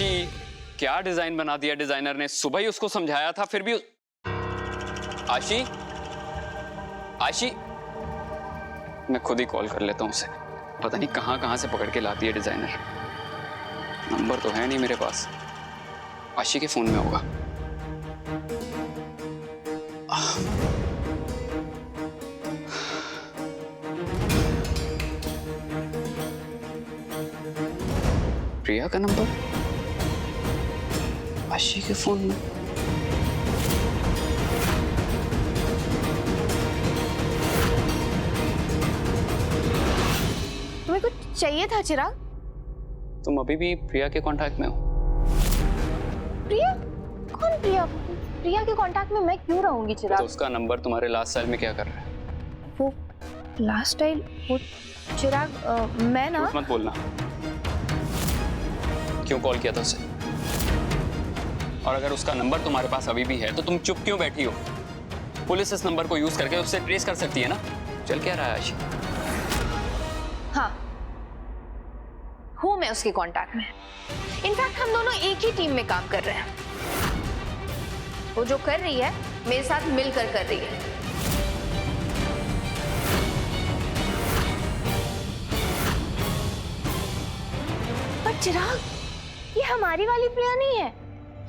आशी, क्या डिजाइन बना दिया डिजाइनर ने। सुबह ही उसको समझाया था, फिर भी आशी, आशी, मैं खुद ही कॉल कर लेता हूँ उसे। पता नहीं कहाँ कहाँ से पकड़ के लाती है डिजाइनर। नंबर तो है नहीं मेरे पास, आशी के फोन में होगा। प्रिया का नंबर आशी के फोन में। तुम्हें कुछ चाहिए था चिराग? तुम अभी भी प्रिया के कांटेक्ट में हो? प्रिया? कौन प्रिया? प्रिया के कांटेक्ट में मैं क्यों रहूंगी चिराग? तो उसका नंबर तुम्हारे लास्ट साल में क्या कर रहा है? वो लास्ट टाइम वो चिराग मैं ना। मत बोलना। क्यों कॉल किया था उसे? और अगर उसका नंबर तुम्हारे पास अभी भी है तो तुम चुप क्यों बैठी हो? पुलिस इस नंबर को यूज करके उससे ट्रेस कर सकती है ना। चल क्या रहा है आशी? हाँ, हूँ मैं उसके कांटेक्ट में। इनफैक्ट हम दोनों एक ही टीम में काम कर रहे हैं। वो जो कर रही है मेरे साथ मिलकर कर रही है। पर चिराग, ये हमारी वाली प्रिया नहीं है।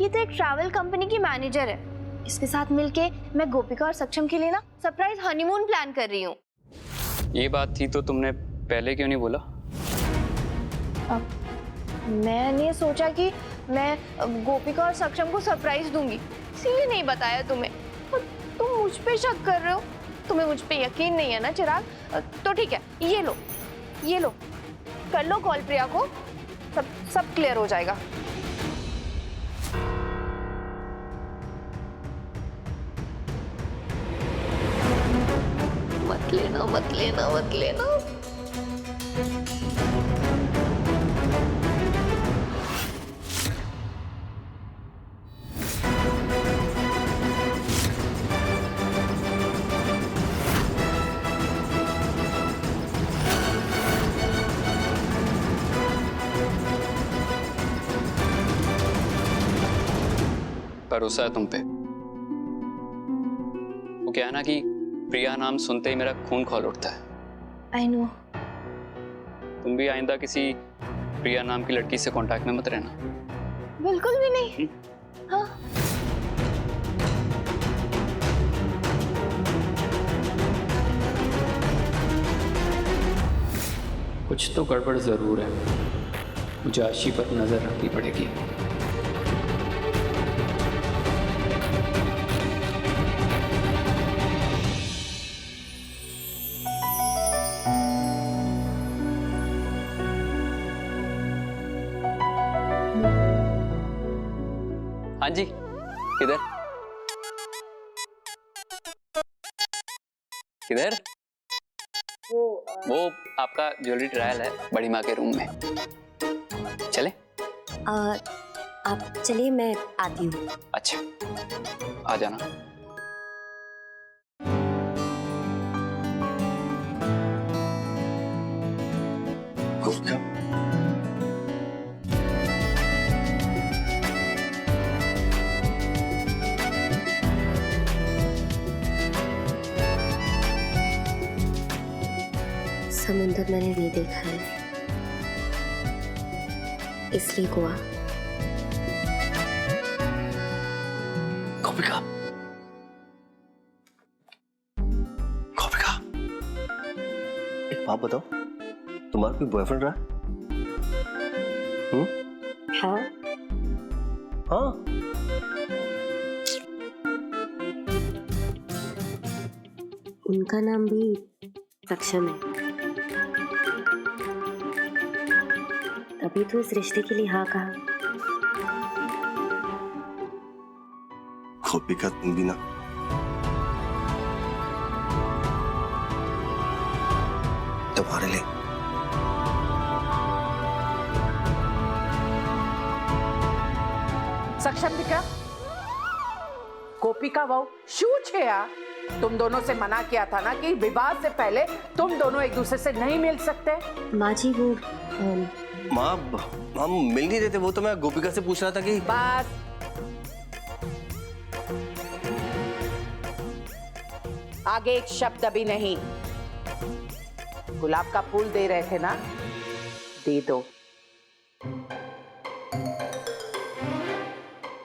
ये तो एक ट्रैवल कंपनी की मैनेजर है। इसके साथ मिलके मैं गोपिका और सक्षम के लिए ना सरप्राइज हनीमून प्लान कर रही हूँ। ये बात थी तो तुमने पहले क्यों नहीं बोला? मैंने सोचा कि मैं गोपिका और सक्षम को सरप्राइज दूंगी, इसीलिए नहीं बताया तुम्हें। तुम मुझ पे शक कर रहे हो। तुम्हें मुझ पे यकीन नहीं है ना चिराग? तो ठीक है, ये लो, कर लो कॉल प्रिया को, सब क्लियर हो जाएगा। मत लेना। भरोसा है तुम पे। वो क्या है ना कि प्रिया नाम सुनते ही मेरा खून खौल उठता है। I know. तुम भी आइंदा किसी प्रिया नाम की लड़की से कांटेक्ट में मत रहना। बिल्कुल भी नहीं। हाँ। कुछ तो गड़बड़ जरूर है, मुझे आशी पर नजर रखनी पड़ेगी। हाँ जी, किधर? वो आपका ज्वेलरी ट्रायल है बड़ी माँ के रूम में। चले? आप चलिए, मैं आती हूँ। अच्छा, आ जाना। समुंदर मैंने नहीं देखा है, इसलिए गोवा। गोपिका, एक बात बताओ, तुम्हारा कोई बॉयफ्रेंड रहा? हाँ। हाँ? उनका नाम भी सक्षम है, तभी तो इस रिश्ते के लिए हाँ कहा। गोपिका, तुम भी ना तुम्हारे लिए સક્ષમ દીકરા, गोपिका बहू शू छे आ? तुम दोनों से मना किया था ना कि विवाह से पहले तुम दोनों एक दूसरे से नहीं मिल सकते। माँ जी, वो माँ हम मिल नहीं रहे थे, वो तो मैं गोपिका से पूछ रहा था कि बस आगे एक शब्द अभी नहीं। गुलाब का फूल दे रहे थे ना, दे दो।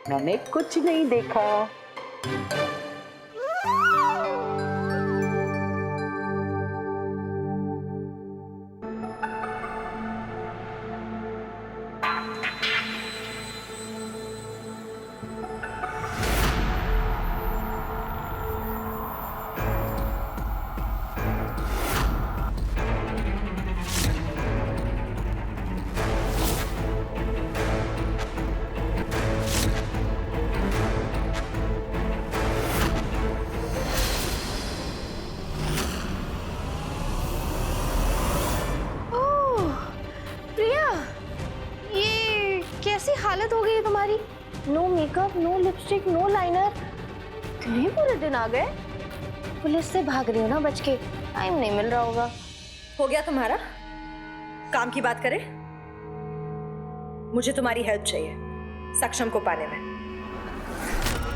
मैंने कुछ नहीं देखा। कैसी हालत हो गई है तुम्हारी? No makeup, no lipstick, no liner. इतने पूरे दिन आ गए। पुलिस से भाग रही हो ना बच के, टाइम नहीं मिल रहा होगा। हो गया तुम्हारा काम की बात करें। मुझे तुम्हारी हेल्प चाहिए सक्षम को पाने में।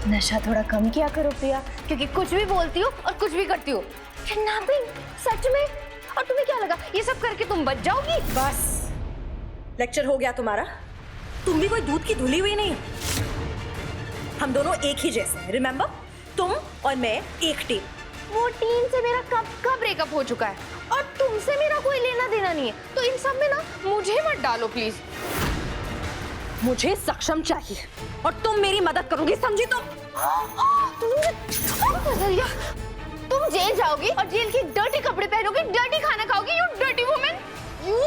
नशा थोड़ा कम किया करो प्रिया, क्योंकि कुछ भी बोलती हो और कुछ भी करती हो। किडनैपिंग सच में? और तुम्हें क्या लगा ये सब करके तुम बच जाओगी? बस लेक्चर हो गया तुम्हारा। तुम भी कोई दूध की धुली हुई नहीं। हम दोनों एक ही जैसे हैं, रिमेंबर? तुम और मैं एक टीम। वो टीम से मेरा कब का ब्रेकअप हो चुका है और तुमसे मेरा कोई लेना देना नहीं है, तो इन सब में ना मुझे मत डालो प्लीज। मुझे सक्षम चाहिए और तुम मेरी मदद करोगी, समझी? तुम जेल जाओगी और जेल के डर्टी कपड़े पहनोगी, डर्टी खाना खाओगी। You dirty women, you.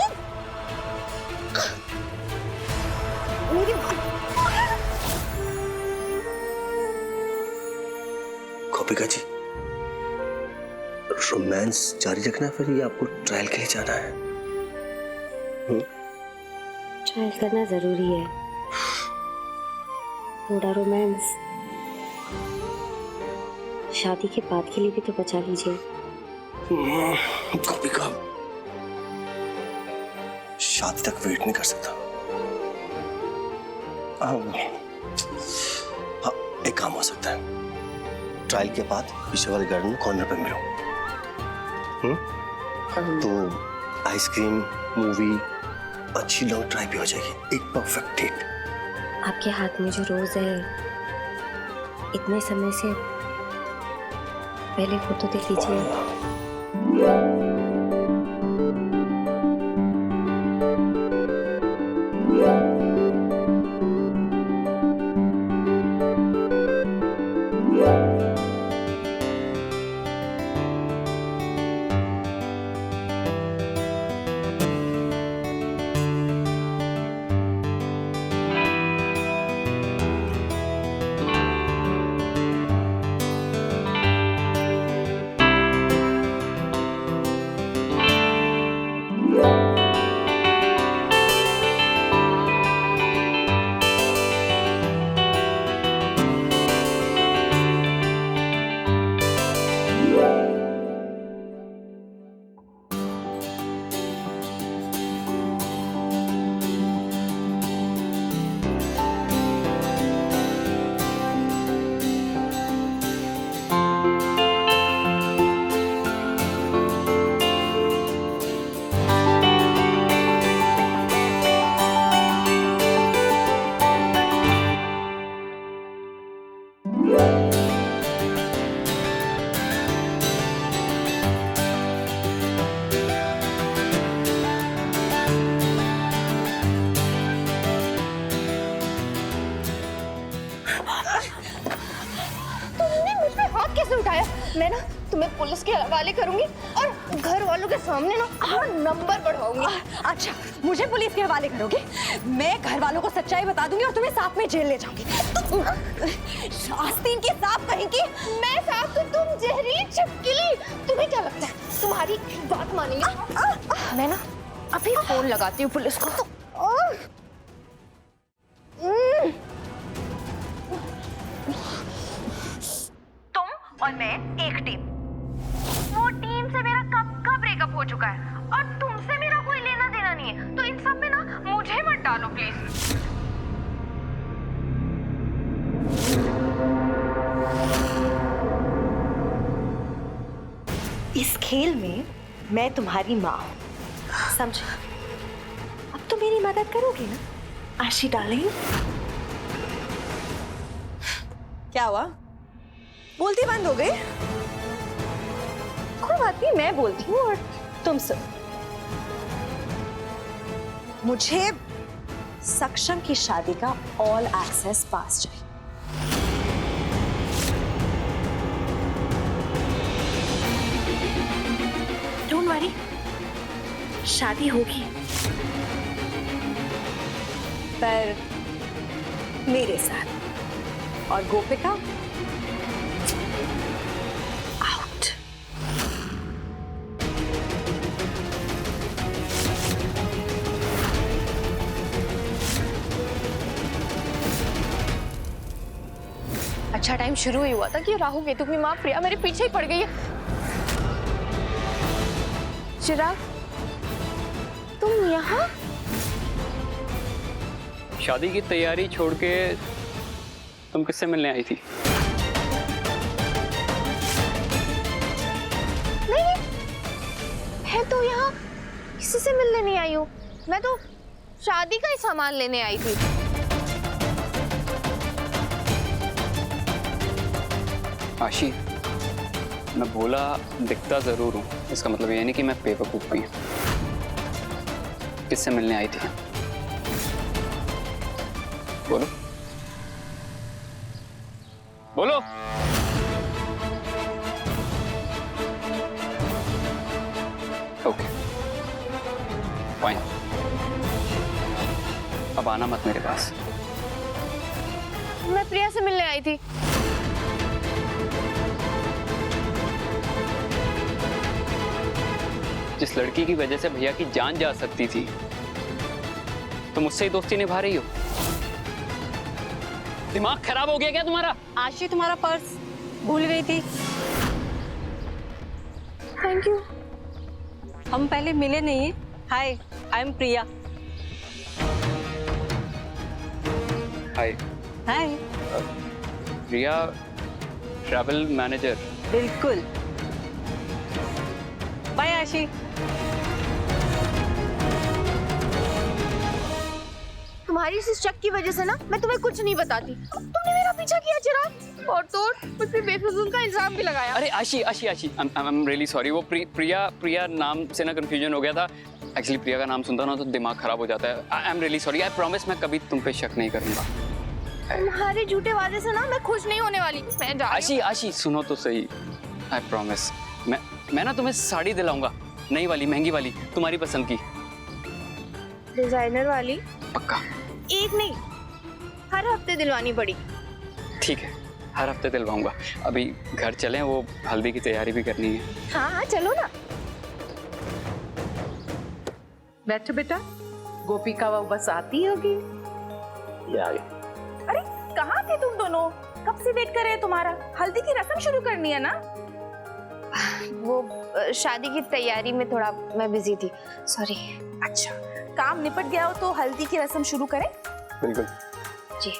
Gopika ji, romance जारी रखना फिर ये आपको ट्रायल के लिए जाना है? ट्रायल करना जरूरी है। थोड़ा रोमांस शादी के बाद के लिए भी तो बचा लीजिए। गोपिका, शादी तक वेट नहीं कर सकता। हाँ, एक काम हो सकता है, ट्रायल के बाद पीछे वाले गार्डन में कॉर्नर पे मिलो। तो आइसक्रीम, मूवी, अच्छी लॉन्ग ड्राइव भी हो जाएगी। एक परफेक्ट डेट। आपके हाथ में जो रोज है, इतने समय से पहले फोटो देख लीजिए। मैं ना तुम्हें पुलिस के हवाले करूंगी और घर वालों के सामने ना अपना नंबर बढ़ाऊंगी। अच्छा, मुझे पुलिस के हवाले करोगे? मैं घर वालों को सच्चाई बता दूंगी और तुम्हें साथ में जेल ले जाऊंगी। आस्तीन की सांप कहेंगी। मैं सांप तो तुम जहरीली छिपकली। तुम्हें क्या लगता है तुम्हारी बात मानेंगे? मैं ना अभी फोन लगाती हूँ पुलिस को। तुम और मैं एक टीम। वो टीम से मेरा कब का ब्रेकअप हो चुका है और तुमसे मेरा कोई लेना देना नहीं है, तो इन प्लीज। इस खेल में मैं तुम्हारी माँ हूँ, समझा? अब तो मेरी मदद करोगी ना आशी डार्लिंग? क्या हुआ? बोलती बंद हो गई? कोई बात नहीं, मैं बोलती हूँ और तुम सुन। मुझे सक्षम की शादी का ऑल एक्सेस पास चाहिए। डोंट वरी, शादी होगी, पर मेरे साथ। और गोपिका आउट। अच्छा टाइम शुरू ही हुआ था कि राहु केतु की माँ प्रिया मेरे पीछे ही पड़ गई है। चिराग, तुम यहाँ? शादी की तैयारी छोड़ के तुम किससे मिलने आई थी? नहीं, है तो यहाँ किसी से मिलने नहीं आई हूँ। मैं तो शादी का ही सामान लेने आई थी। आशी, मैं भोला दिखता जरूर हूँ, इसका मतलब ये नहीं कि मैं बेवकूफ भी हूँ। किससे मिलने आई थी? बोलो बोलो। ओके फाइन, अब आना मत मेरे पास। मैं प्रिया से मिलने आई थी। जिस लड़की की वजह से भैया की जान जा सकती थी, तुम उससे ही दोस्ती निभा रही हो? दिमाग खराब हो गया क्या तुम्हारा? आशी, तुम्हारा पर्स भूल गई थी। Thank you. हम पहले मिले नहीं। Hi, I am Priya. Hi. Hi. Priya travel manager. बिल्कुल। बाय आशी। तुम्हारी इस शक की वजह से ना मैं तुम्हें कुछ नहीं बताती। तुमने मेरा पीछा किया चिराग, और तो मुझ पे बेफिजूल का इल्जाम भी लगाया। अरे आशी आशी आशी, आई एम रियली सॉरी। वो प्रिया नाम से ना कंफ्यूजन हो गया था। एक्चुअली प्रिया का नाम सुनता ना तो दिमाग खराब हो जाता है। I am really sorry. I promise मैं कभी तुम पे शक नहीं करूंगा। तुम्हारे झूठे वादे से ना मैं खुश नहीं होने वाली। मैं जा रही हूँ। आशी सुनो तो सही। आई प्रॉमिस मैं ना तुम्हें साड़ी दिलाऊंगा, नई वाली, महंगी वाली, तुम्हारी पसंद की। डिजाइनर वाली? पक्का? एक नहीं, हर हफ्ते दिलवानी पड़ी। ठीक है, हर हफ्ते दिलवाऊंगा। अभी घर चलें, वो हल्दी की तैयारी भी करनी है। हाँ चलो ना। बैठो बेटा, गोपिका वो बस आती होगी। ये आ गई। अरे कहाँ थे तुम दोनों? कब से वेट कर रहे हैं तुम्हारा? हल्दी की रस्म शुरू करनी है ना? वो शादी की तैयारी में थोड़ा मैं बिजी थी, सॉरी। अच्छा, काम निपट गया हो तो हल्दी की रस्म शुरू करें? बिल्कुल जी।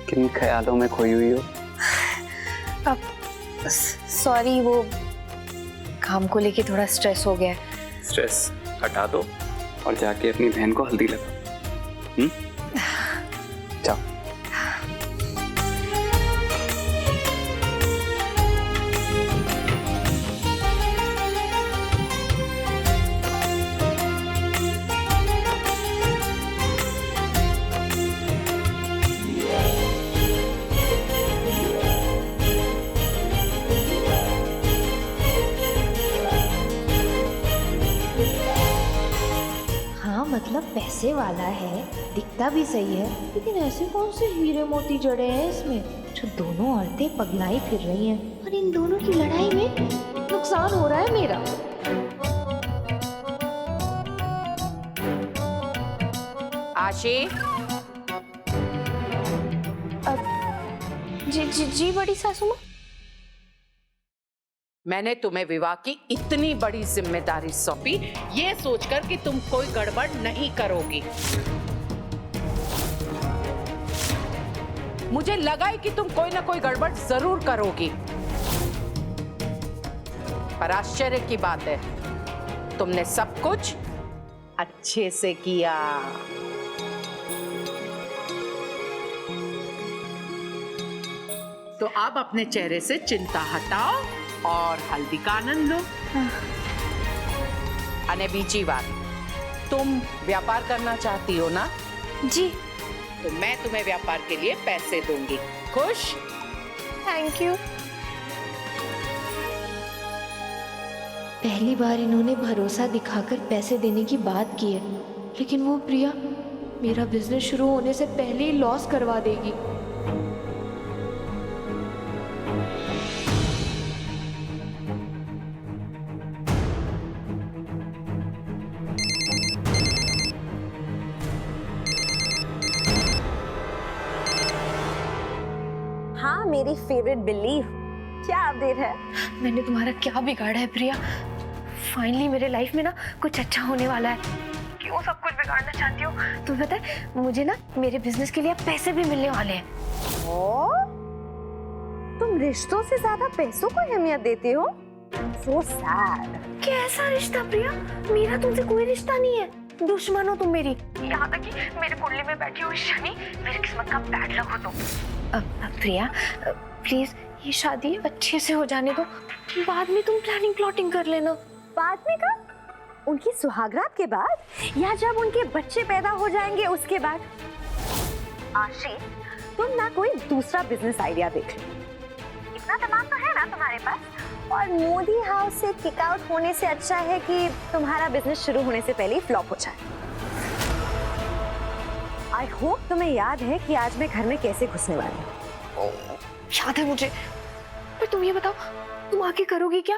किन ख्यालों में खोई हुई हो? अब सॉरी, वो काम को लेके थोड़ा स्ट्रेस हो गया है। स्ट्रेस हटा दो और जाके अपनी बहन को हल्दी लगा। जाओ। हाँ मतलब पैसे वाला है, दिखता भी सही है, लेकिन ऐसे कौन से हीरे मोती जड़े हैं इसमें जो दोनों औरतें पगलाई फिर रही हैं और इन दोनों की लड़ाई में नुकसान हो रहा है मेरा। आशी, जी बड़ी सासू माँ। मैंने तुम्हें विवाह की इतनी बड़ी जिम्मेदारी सौंपी ये सोचकर कि तुम कोई गड़बड़ नहीं करोगी। मुझे लगा ही कि तुम कोई ना कोई गड़बड़ जरूर करोगी, पर आश्चर्य की बात है तुमने सब कुछ अच्छे से किया। तो अब अपने चेहरे से चिंता हटाओ और हल्दी का आनंद लो। अने बीची बात, तुम व्यापार करना चाहती हो ना? जी। तो मैं तुम्हें व्यापार के लिए पैसे दूंगी। खुश? Thank you. पहली बार इन्होंने भरोसा दिखाकर पैसे देने की बात की है, लेकिन वो प्रिया मेरा बिजनेस शुरू होने से पहले ही लॉस करवा देगी। हाँ मेरी फेवरेट बिल्ली, क्या अपडेट है? मैंने तुम्हारा क्या बिगाड़ा है प्रिया? फाइनली मेरे लाइफ में ना कुछ अच्छा होने वाला है। क्यों सब कुछ बिगाड़ना चाहती हो? तुम्हें पता है मुझे ना मेरे बिजनेस के लिए पैसे भी मिलने वाले हैं। तुम रिश्तों से ज्यादा पैसों को अहमियत देती हो? So sad. कैसा रिश्ता प्रिया? मेरा तुमसे कोई रिश्ता नहीं है, दुश्मन हो तुम मेरी। यहाँ तक कि मेरे कुंडली में बैठी हुई शनि मेरी किस्मत का बैड लक हो तुम। अब प्रिया प्लीज ये शादी अच्छे से हो जाने दो, बाद में तुम प्लानिंग प्लॉटिंग कर लेना। बाद में कब? उनकी सुहागरात के बाद या जब उनके बच्चे पैदा हो जाएंगे उसके बाद? आशी, तुम ना कोई दूसरा बिजनेस आइडिया देख लो। इतना दिमाग तो है ना तुम्हारे पास? और मोदी हाउस से किक आउट होने से अच्छा है कि तुम्हारा बिजनेस शुरू होने से पहले ही फ्लॉप हो जाए। आई होप तुम्हें याद है कि आज मैं घर में कैसे घुसने वाली हूँ। याद है मुझे, पर तुम ये बताओ तुम आगे करोगी क्या?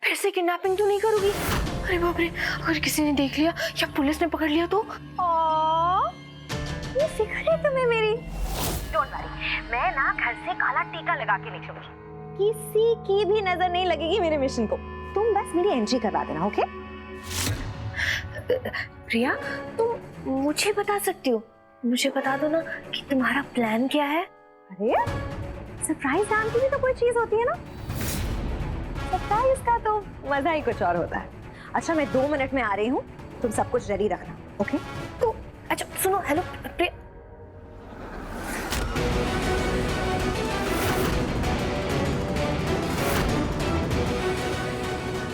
फिर से किडनैपिंग तो नहीं करोगी? अरे बाप रे, अगर किसी ने देख लिया या पुलिस ने पकड़ लिया तो? ये फिक्र है तुम्हें मेरी? डोंट वरी, मैं ना घर से काला टीका लगा के निकलूंगी, किसी की भी नजर नहीं लगेगी मेरे मिशन को। तुम बस मेरी एंट्री करवा देना, ओके? प्रिया तुम मुझे बता सकती हो, मुझे बता दो ना कि तुम्हारा प्लान क्या है। अरे सरप्राइज नाम की भी तो कोई चीज होती है ना। सरप्राइज का तो मजा ही कुछ और होता है। अच्छा मैं 2 मिनट में आ रही हूँ, तुम सब कुछ रेडी रखना, ओके? तो अच्छा सुनो, हेलो प्रिया।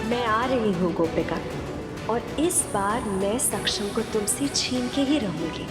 मैं आ रही हूँ गोपिका, और इस बार मैं सक्षम को तुमसे छीन के ही रहूंगी।